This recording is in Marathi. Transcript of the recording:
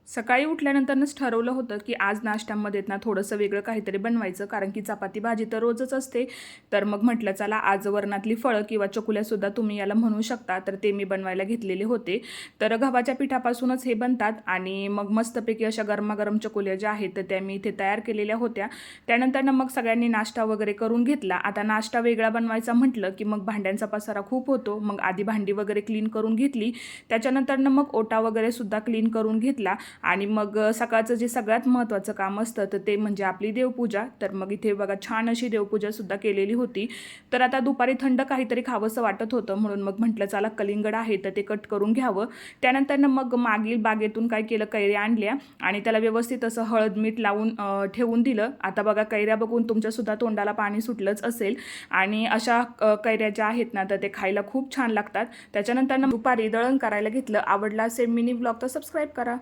सकाळी उठल्यानंतरच ठरवलं होतं की आज नाश्त्यामध्ये ना थोडंसं वेगळं काहीतरी बनवायचं, कारण की चपाती भाजी तर रोजच असते. तर मग म्हटलं चला आज वरणातली फळं किंवा चकुल्यासुद्धा तुम्ही याला म्हणू शकता, तर ते मी बनवायला घेतलेले होते. तर गव्हाच्या पिठापासूनच हे बनतात आणि मग मस्तपैकी अशा गरमागरम चकुल्या ज्या आहेत तर त्या मी इथे तयार केलेल्या होत्या. त्यानंतर मग सगळ्यांनी नाश्ता वगैरे करून घेतला. आता नाश्ता वेगळा बनवायचा म्हटलं की मग भांड्यांचा पसारा खूप होतो. मग आधी भांडी वगैरे क्लीन करून घेतली. त्याच्यानंतर मग ओटा वगैरे सुद्धा क्लीन करून घेतला. आणि मग सकाळचं जे सगळ्यात महत्त्वाचं काम असतं तर ते म्हणजे आपली देवपूजा. तर मग इथे बघा छान अशी देवपूजासुद्धा केलेली होती. तर आता दुपारी थंड काहीतरी खावंसं वाटत होतं, म्हणून मग म्हटलं चला कलिंगड आहे तर ते कट करून घ्यावं. त्यानंतर मग मागील बागेतून काय केलं, कैऱ्या आणल्या आणि त्याला व्यवस्थित असं हळद मीठ लावून ठेवून दिलं. आता बघा कैऱ्या बघून तुमच्यासुद्धा तोंडाला पाणी सुटलंच असेल. आणि अशा कैऱ्या ज्या आहेत ना तर ते खायला खूप छान लागतात. त्याच्यानंतर दुपारी दळण करायला घेतलं. आवडला असेल मिनी ब्लॉग तर सबस्क्राईब करा.